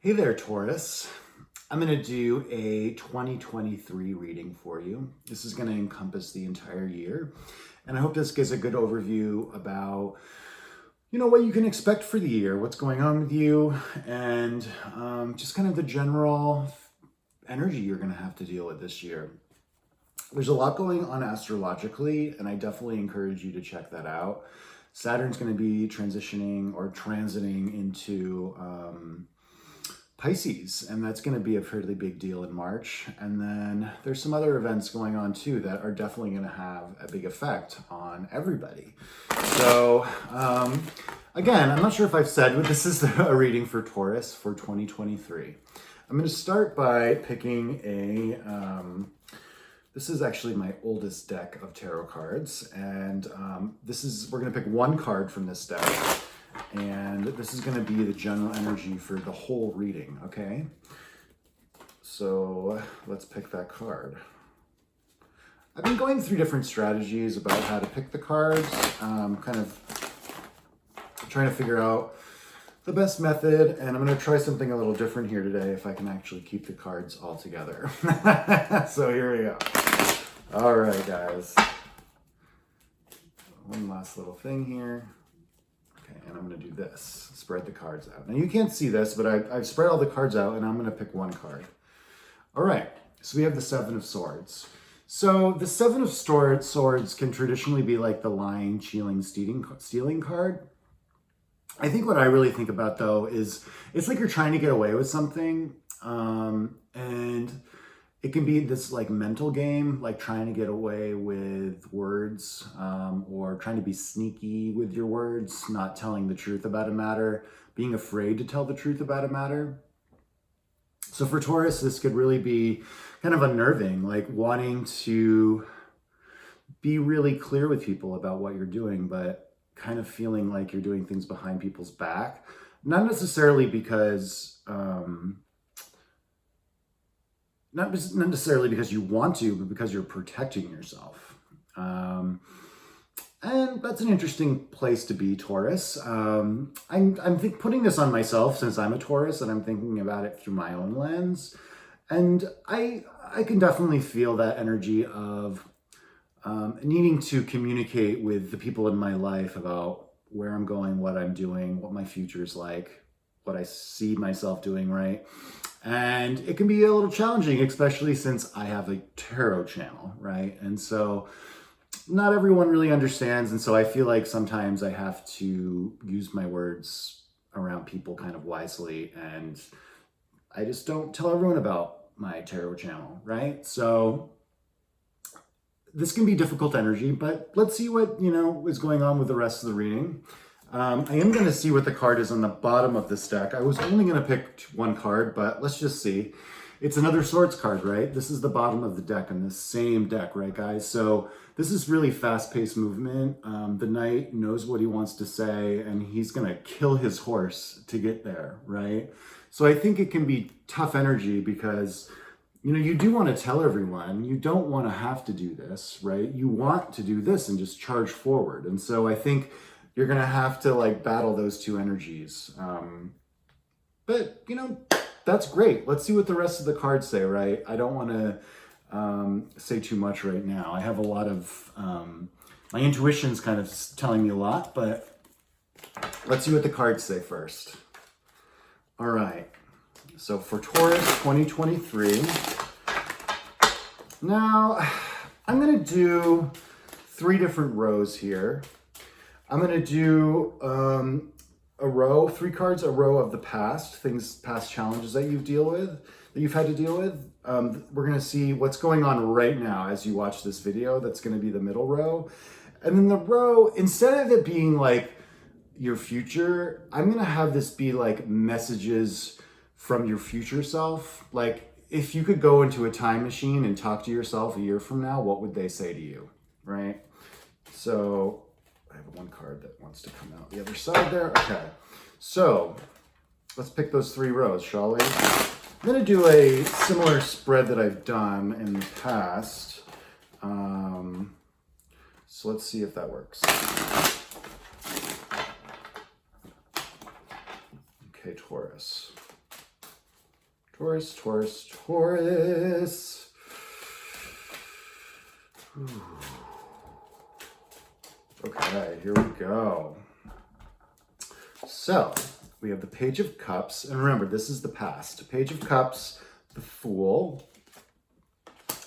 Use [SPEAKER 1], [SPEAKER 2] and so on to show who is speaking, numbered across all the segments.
[SPEAKER 1] Hey there, Taurus. I'm going to do a 2023 reading for you. This is going to encompass the entire year. And I hope this gives a good overview about, what you can expect for the year, what's going on with you, and just kind of the general energy you're going to have to deal with this year. There's a lot going on astrologically, and I definitely encourage you to check that out. Saturn's going to be transitioning or transiting into Pisces, and that's going to be a fairly big deal in March. And then there's some other events going on too that are definitely going to have a big effect on everybody. So again, I'm not sure if I've said, but this is a reading for Taurus for 2023. I'm going to start by picking this is actually my oldest deck of tarot cards, and we're going to pick one card from this deck. And this is going to be the general energy for the whole reading, okay? So let's pick that card. I've been going through different strategies about how to pick the cards, kind of trying to figure out the best method, and I'm going to try something a little different here today if I can actually keep the cards all together. So here we go. All right, guys. One last little thing here. And I'm going to do this, spread the cards out. Now you can't see this, but I've spread all the cards out and I'm going to pick one card. All right, so we have the Seven of Swords. So the Seven of Swords can traditionally be like the lying, cheating, stealing card. I think what I really think about though is it's like you're trying to get away with something, and it can be this like mental game, like trying to get away with words, or trying to be sneaky with your words, not telling the truth about a matter, being afraid to tell the truth about a matter. So for Taurus, this could really be kind of unnerving, like wanting to be really clear with people about what you're doing, but kind of feeling like you're doing things behind people's back. Not necessarily because... Not necessarily because you want to, but because you're protecting yourself. And that's an interesting place to be, Taurus. I'm putting this on myself since I'm a Taurus, and I'm thinking about it through my own lens. And I can definitely feel that energy of needing to communicate with the people in my life about where I'm going, what I'm doing, what my future is like, what I see myself doing, right? And it can be a little challenging, especially since I have a tarot channel, right? And so not everyone really understands. And so I feel like sometimes I have to use my words around people kind of wisely. And I just don't tell everyone about my tarot channel, right? So this can be difficult energy, but let's see what, is going on with the rest of the reading. I am going to see what the card is on the bottom of this deck. I was only going to pick one card, but let's just see. It's another Swords card, right? This is the bottom of the deck in the same deck, right, guys? So this is really fast-paced movement. The knight knows what he wants to say, and he's going to kill his horse to get there, right? So I think it can be tough energy because, you do want to tell everyone. You don't want to have to do this, right? You want to do this and just charge forward. And so I think you're going to have to like battle those two energies. But, that's great. Let's see what the rest of the cards say, right? I don't want to say too much right now. I have a lot of, my intuition's kind of telling me a lot, but let's see what the cards say first. All right. So for Taurus 2023, now I'm going to do 3 different rows here. I'm going to do a row, 3 cards, a row of the past challenges that you've had to deal with. We're going to see what's going on right now as you watch this video. That's going to be the middle row. And then the row, instead of it being like your future, I'm going to have this be like messages from your future self. Like if you could go into a time machine and talk to yourself a year from now, what would they say to you, right? So I have one card that wants to come out the other side there. Okay, so let's pick those 3 rows, shall we? I'm going to do a similar spread that I've done in the past. So let's see if that works. Okay, Taurus. Taurus, Taurus, Taurus. Okay, here we go. So we have the Page of Cups, and remember, this is the past. Page of Cups, the Fool,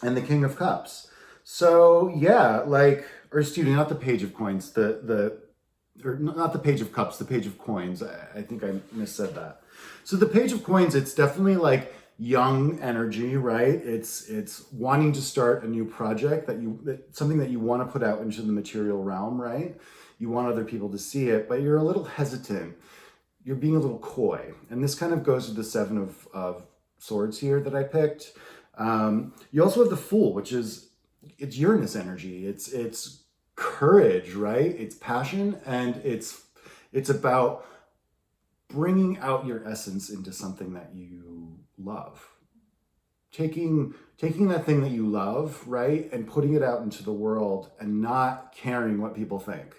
[SPEAKER 1] and the King of Cups. So yeah, like, or excuse me, not the Page of Coins, or not the Page of Cups, the Page of Coins. I think I missaid that. So the Page of Coins, it's definitely like young energy, right? It's wanting to start a new project something that you want to put out into the material realm, right? You want other people to see it, but you're a little hesitant. You're being a little coy. And this kind of goes with the Seven of Swords here that I picked. You also have the Fool, which is, it's Uranus energy. It's courage, right? It's passion, and it's about bringing out your essence into something that you love. Taking that thing that you love, right, and putting it out into the world and not caring what people think.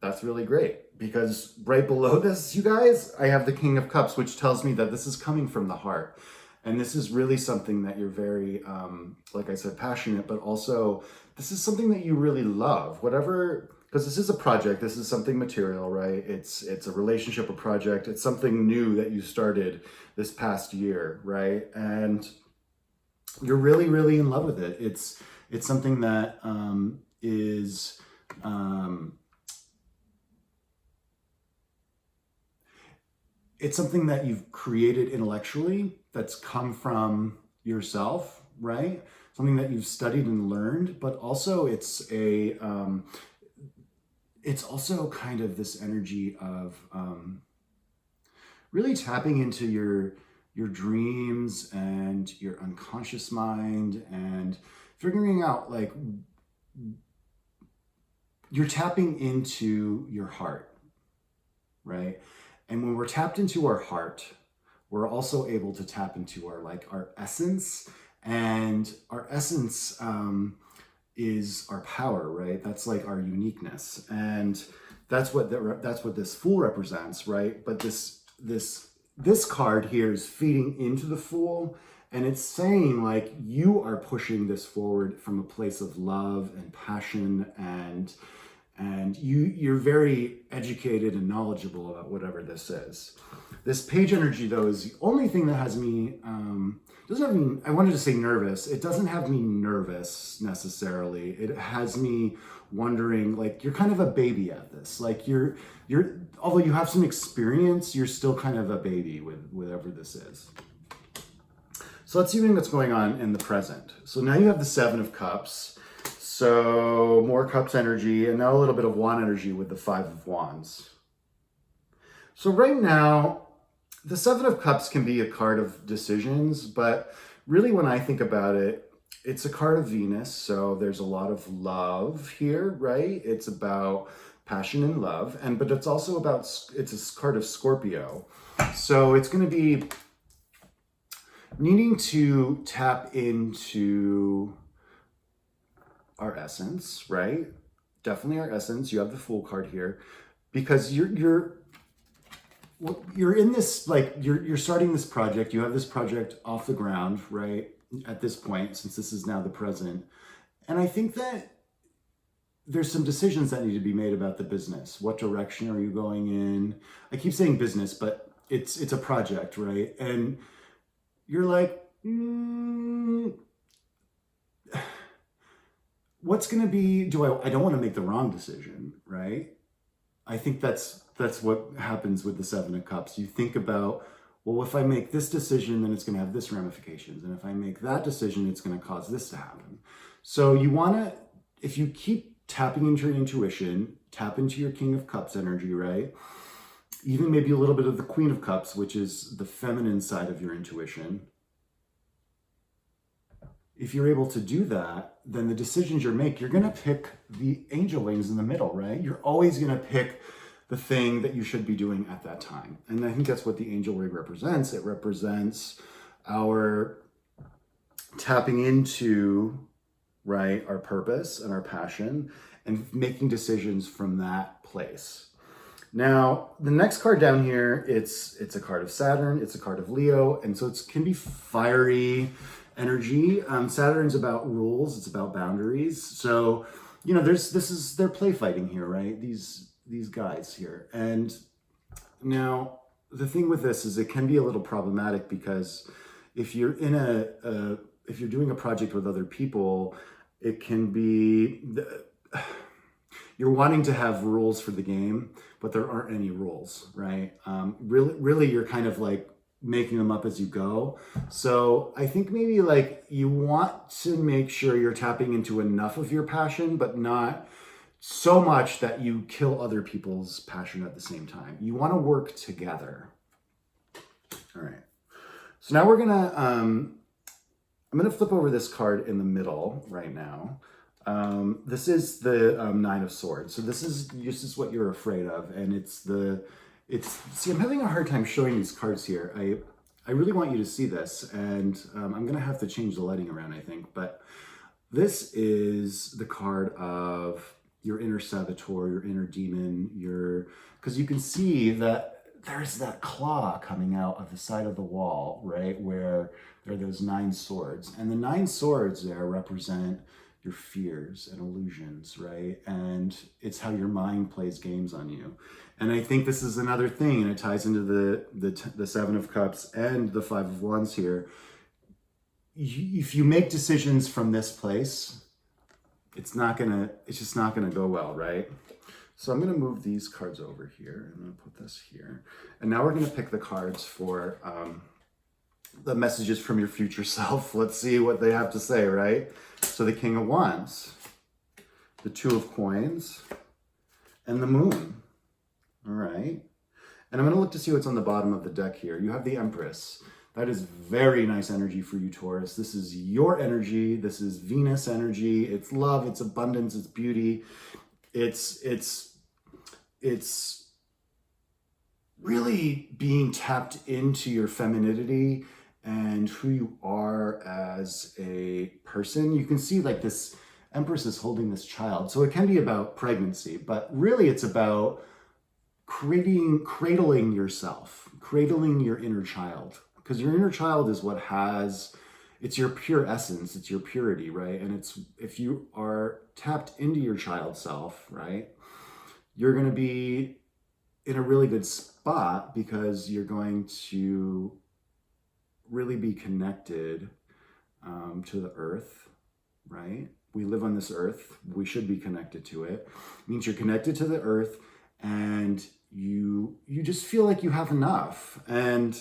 [SPEAKER 1] That's really great, because right below this, you guys, I have the King of Cups, which tells me that this is coming from the heart. And this is really something that you're very, like I said, passionate, but also this is something that you really love. Whatever, because this is a project, this is something material, right? It's a relationship, a project. It's something new that you started this past year, right? And you're really, really in love with it. It's something that is... it's something that you've created intellectually, that's come from yourself, right? Something that you've studied and learned, but also it's also kind of this energy of really tapping into your dreams and your unconscious mind, and figuring out, like, you're tapping into your heart, right? And when we're tapped into our heart, we're also able to tap into our essence, and our essence is our power, right? That's like our uniqueness, and that's what this Fool represents, right? But this card here is feeding into the Fool, and it's saying, like, you are pushing this forward from a place of love and passion, and you're very educated and knowledgeable about whatever this is. This page energy, though, is the only thing that has me, doesn't have me, I wanted to say nervous. It doesn't have me nervous necessarily. It has me wondering, like, you're kind of a baby at this. Like, you're although you have some experience, you're still kind of a baby with whatever this is. So let's see what's going on in the present. So now you have the Seven of Cups. So more Cups energy, and now a little bit of Wand energy with the Five of Wands. So right now, the Seven of Cups can be a card of decisions, but really when I think about it, it's a card of Venus. So there's a lot of love here, right? It's about passion and love, but it's also about, it's a card of Scorpio. So it's going to be needing to tap into our essence, right? Definitely our essence. You have the Fool card here, because you're in this, like, you're starting this project. You have this project off the ground, right? At this point, since this is now the present. And I think that there's some decisions that need to be made about the business. What direction are you going in? I keep saying business, but it's a project, right? And you're like, what's going to be, I don't want to make the wrong decision, right? I think that's what happens with the Seven of Cups. You think about, well, if I make this decision, then it's going to have this ramifications. And if I make that decision, it's going to cause this to happen. So you want to, if you keep tapping into your intuition, tap into your King of Cups energy, right? Even maybe a little bit of the Queen of Cups, which is the feminine side of your intuition. If you're able to do that, then the decisions you make, you're going to pick the angel wings in the middle, right? You're always going to pick the thing that you should be doing at that time. And I think that's what the angel ring represents. It represents our tapping into, right, our purpose and our passion, and making decisions from that place. Now, the next card down here, it's a card of Saturn, it's a card of Leo, and so it can be fiery energy. Saturn's about rules, it's about boundaries. So, you know, they're play fighting here, right? These guys here. And now the thing with this is it can be a little problematic because if you're in if you're doing a project with other people, it can be you're wanting to have rules for the game, but there aren't any rules, right? Really, you're kind of like making them up as you go. So I think maybe like you want to make sure you're tapping into enough of your passion, but not so much that you kill other people's passion at the same time. You want to work together. All right. So now I'm gonna flip over this card in the middle right now. This is the Nine of Swords. So this is what you're afraid of, and see, I'm having a hard time showing these cards here. I really want you to see this, and I'm gonna have to change the lighting around, I think. But this is the card of your inner saboteur, your inner demon, because you can see that there's that claw coming out of the side of the wall, right, where there are those 9 swords. And the 9 swords there represent your fears and illusions, right? And it's how your mind plays games on you. And I think this is another thing, and it ties into the 7 of Cups and the 5 of Wands here. If you make decisions from this place, it's just not gonna go well, right? So I'm gonna move these cards over here. I'm gonna put this here. And now we're gonna pick the cards for the messages from your future self. Let's see what they have to say, right? So the King of Wands, the 2 of Coins, and the Moon. All right. And I'm gonna look to see what's on the bottom of the deck here. You have the Empress. That is very nice energy for you, Taurus. This is your energy. This is Venus energy. It's love, it's abundance, it's beauty. It's really being tapped into your femininity and who you are as a person. You can see like this Empress is holding this child. So it can be about pregnancy, but really it's about cradling yourself, cradling your inner child. Because your inner child is it's your pure essence, it's your purity, right? And if you are tapped into your child self, right, you're going to be in a really good spot because you're going to really be connected to the earth, right? We live on this earth. We should be connected to it. It means you're connected to the earth, and you just feel like you have enough. And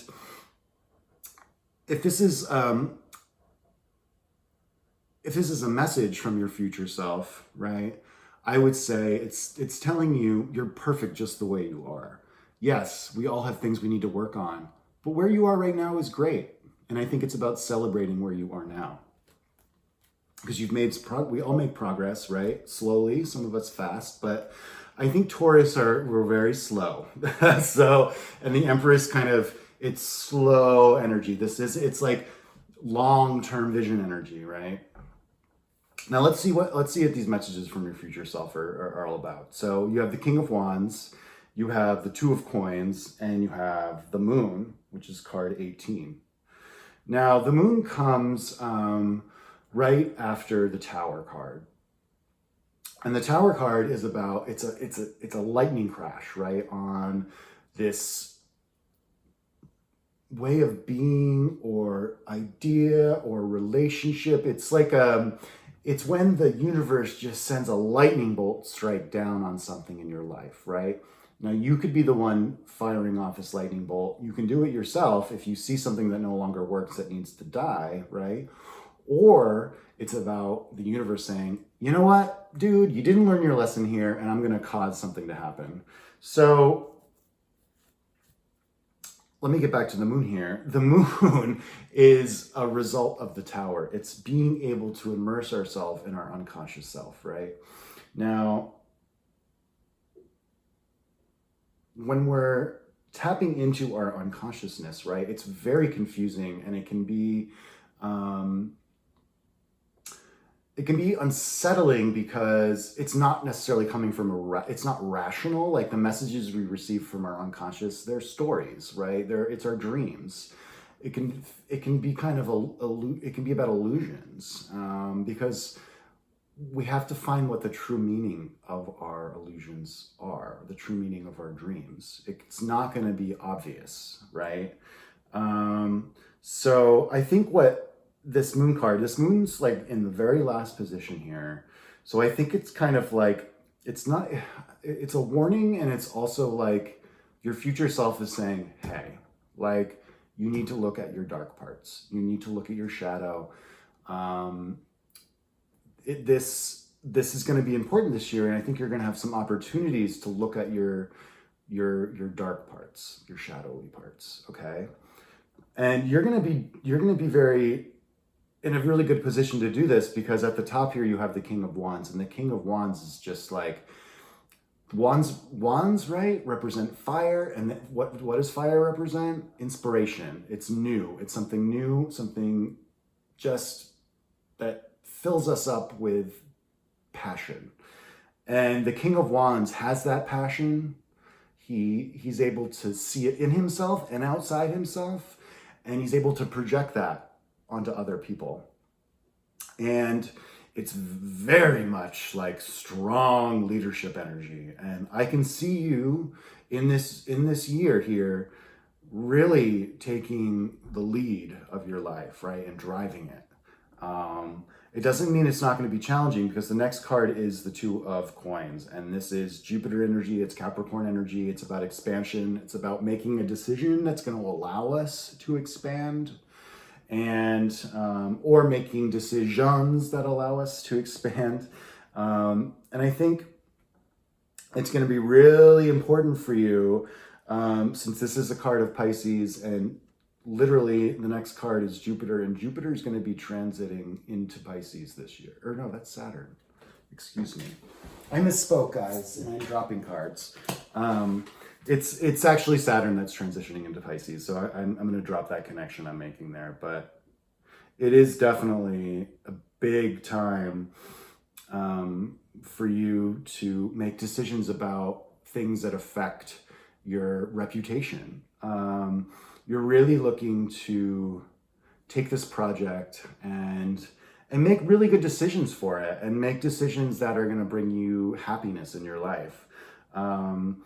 [SPEAKER 1] if this is a message from your future self, right, I would say it's telling you you're perfect just the way you are. Yes, we all have things we need to work on, but where you are right now is great. And I think it's about celebrating where you are now. Because we all make progress, right? Slowly, some of us fast, but I think Taurus we're very slow. So, and the Empress it's slow energy. It's like long-term vision energy, right? Now let's see what these messages from your future self are all about. So you have the King of Wands, you have the 2 of Coins, and you have the Moon, which is card 18. Now the Moon comes right after the Tower card. And the Tower card is about, it's a lightning crash, right, on this way of being or idea or relationship. It's like it's when the universe just sends a lightning bolt strike down on something in your life, right? Now you could be the one firing off this lightning bolt. You can do it yourself if you see something that no longer works that needs to die, right? Or it's about the universe saying, you know what, dude, you didn't learn your lesson here, and I'm going to cause something to happen. So let me get back to the Moon here. The Moon is a result of the Tower. It's being able to immerse ourselves in our unconscious self, right? Now, when we're tapping into our unconsciousness, right, it's very confusing, and it can be it can be unsettling because it's not necessarily coming from it's not rational. Like the messages we receive from our unconscious, they're stories, right? It's our dreams. It can be kind of it can be about illusions, because we have to find what the true meaning of our illusions are, the true meaning of our dreams. It's not going to be obvious, right? So I think what this moon's like in the very last position here. So I think it's kind of like, it's a warning, and it's also like your future self is saying, hey, like, you need to look at your dark parts. You need to look at your shadow. This is going to be important this year, and I think you're going to have some opportunities to look at your dark parts, your shadowy parts. Okay, and you're going to be very in a really good position to do this, because at the top here you have the King of Wands, and the King of Wands is just like wands, right? Represent fire, and what does fire represent? Inspiration. It's new. It's something new, something just that fills us up with passion. And the King of Wands has that passion. He's able to see it in himself and outside himself, and he's able to project that onto other people. And it's very much like strong leadership energy. And I can see you in this year here really taking the lead of your life, right? And driving it. It doesn't mean it's not going to be challenging, because the next card is the Two of Coins. And this is Jupiter energy. It's Capricorn energy. It's about expansion. It's about making a decision that's going to allow us to expand, and or making decisions that allow us to expand. And I think it's going to be really important for you, since this is a card of Pisces, and literally the next card is Jupiter, and Jupiter is going to be transiting into Pisces this year. Or no, that's Saturn. Excuse me. I misspoke, guys, and I'm dropping cards. It's actually Saturn that's transitioning into Pisces, so I'm going to drop that connection I'm making there. But it is definitely a big time for you to make decisions about things that affect your reputation. You're really looking to take this project and make really good decisions for it, and make decisions that are going to bring you happiness in your life. And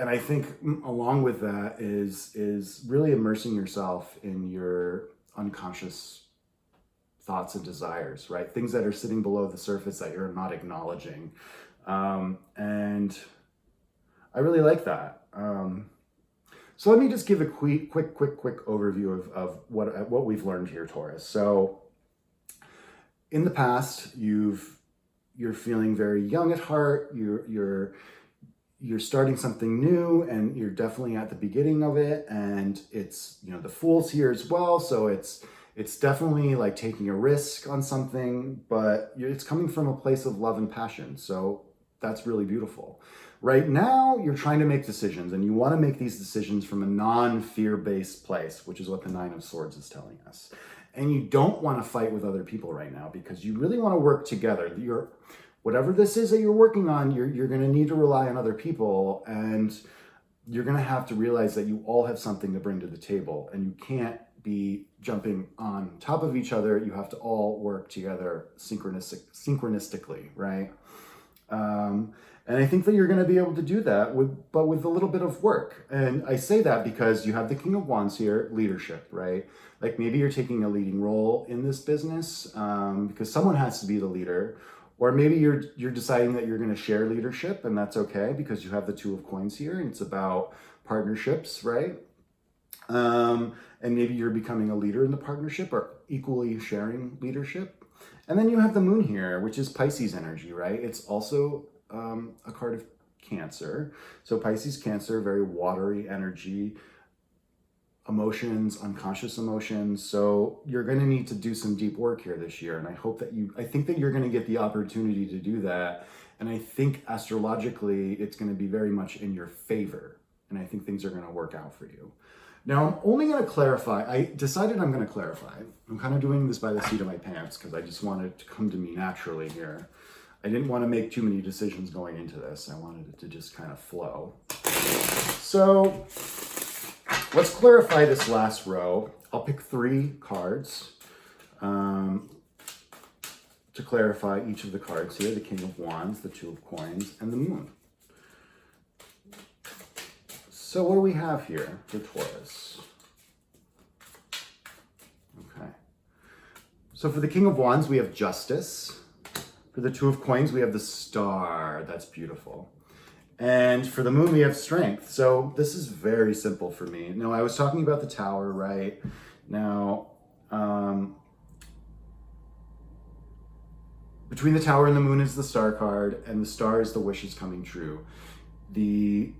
[SPEAKER 1] I think along with that is really immersing yourself in your unconscious thoughts and desires, right? Things that are sitting below the surface that you're not acknowledging. And I really like that. So let me just give a quick overview of what we've learned here, Taurus. So in the past, you're feeling very young at heart. You're starting something new, and you're definitely at the beginning of it. And it's, the Fool's here as well. So it's definitely like taking a risk on something, but it's coming from a place of love and passion. So that's really beautiful. Right now, you're trying to make decisions, and you want to make these decisions from a non-fear-based place, which is what the Nine of Swords is telling us. And you don't want to fight with other people right now, because you really want to work together. Whatever this is that you're working on, you're going to need to rely on other people, and you're going to have to realize that you all have something to bring to the table, and you can't be jumping on top of each other. You have to all work together synchronistically, right? And I think that you're going to be able to do that but with a little bit of work. And I say that because you have the King of Wands here, leadership, right? Like maybe you're taking a leading role in this business, because someone has to be the leader. Or maybe you're deciding that you're going to share leadership, and that's okay, because you have the Two of Coins here, and it's about partnerships, right? And maybe you're becoming a leader in the partnership, or equally sharing leadership. And then you have the Moon here, which is Pisces energy, right? It's also a card of Cancer. So Pisces, Cancer, very watery energy, emotions, unconscious emotions. So you're going to need to do some deep work here this year. And I think that you're going to get the opportunity to do that. And I think astrologically, it's going to be very much in your favor. and I think things are going to work out for you. Now, I'm only going to clarify. I decided I'm going to clarify. I'm kind of doing this by the seat of my pants because I just wanted it to come to me naturally here. I didn't want to make too many decisions going into this. I wanted it to just kind of flow. So let's clarify this last row. I'll pick 3 cards to clarify each of the cards here. The King of Wands, the Two of Coins, and the Moon. So what do we have here for Taurus? Okay. So for the King of Wands, we have Justice. For the Two of Coins, we have the Star. That's beautiful. And for the Moon, we have Strength. So this is very simple for me. Now, I was talking about the Tower, right? Now, between the Tower and the Moon is the Star card, and the Star is the wishes coming true. The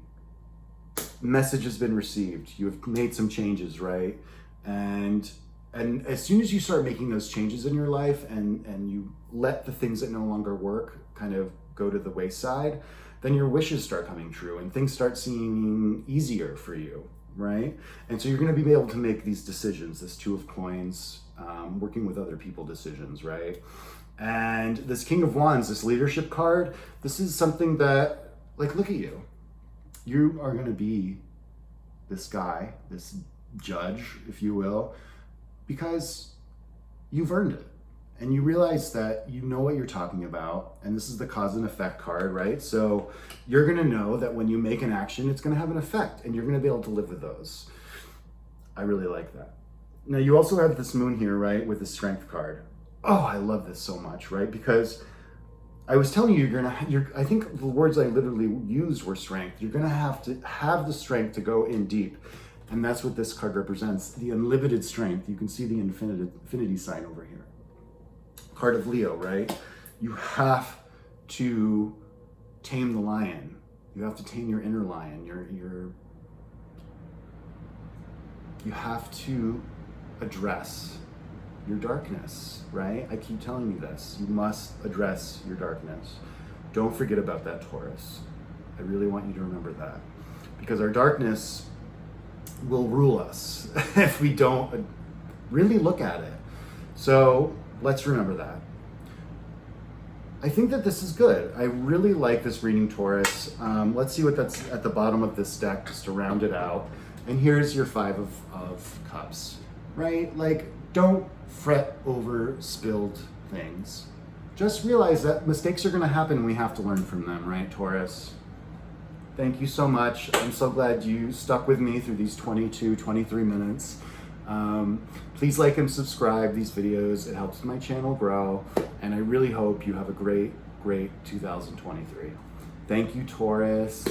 [SPEAKER 1] message has been received. You have made some changes, right? And as soon as you start making those changes in your life and you let the things that no longer work kind of go to the wayside, then your wishes start coming true and things start seeming easier for you, right? And so you're going to be able to make these decisions, this Two of Coins, working with other people decisions, right? And this King of Wands, this leadership card, this is something that, like, look at you. You are going to be this guy, this judge, if you will, because you've earned it. And you realize that you know what you're talking about. And this is the cause and effect card, right? So you're going to know that when you make an action, it's going to have an effect. And you're going to be able to live with those. I really like that. Now, you also have this Moon here, right, with the Strength card. Oh, I love this so much, right? Because I was telling you, I think the words I literally used were strength. You're going to have the strength to go in deep. And that's what this card represents, the unlimited strength. You can see the infinity sign over here. Card of Leo, right? You have to tame the lion. You have to tame your inner lion. You have to address your darkness, right? I keep telling you this. You must address your darkness. Don't forget about that, Taurus. I really want you to remember that. Because our darkness will rule us if we don't really look at it. So let's remember that. I think that this is good. I really like this reading, Taurus. Let's see what that's at the bottom of this deck, just to round it out. And here's your 5 of Cups, right? Like, don't fret over spilled things. Just realize that mistakes are going to happen and we have to learn from them, right, Taurus? Thank you so much. I'm so glad you stuck with me through these 22, 23 minutes. Please like and subscribe these videos. It helps my channel grow. And I really hope you have a great, great 2023. Thank you, Taurus.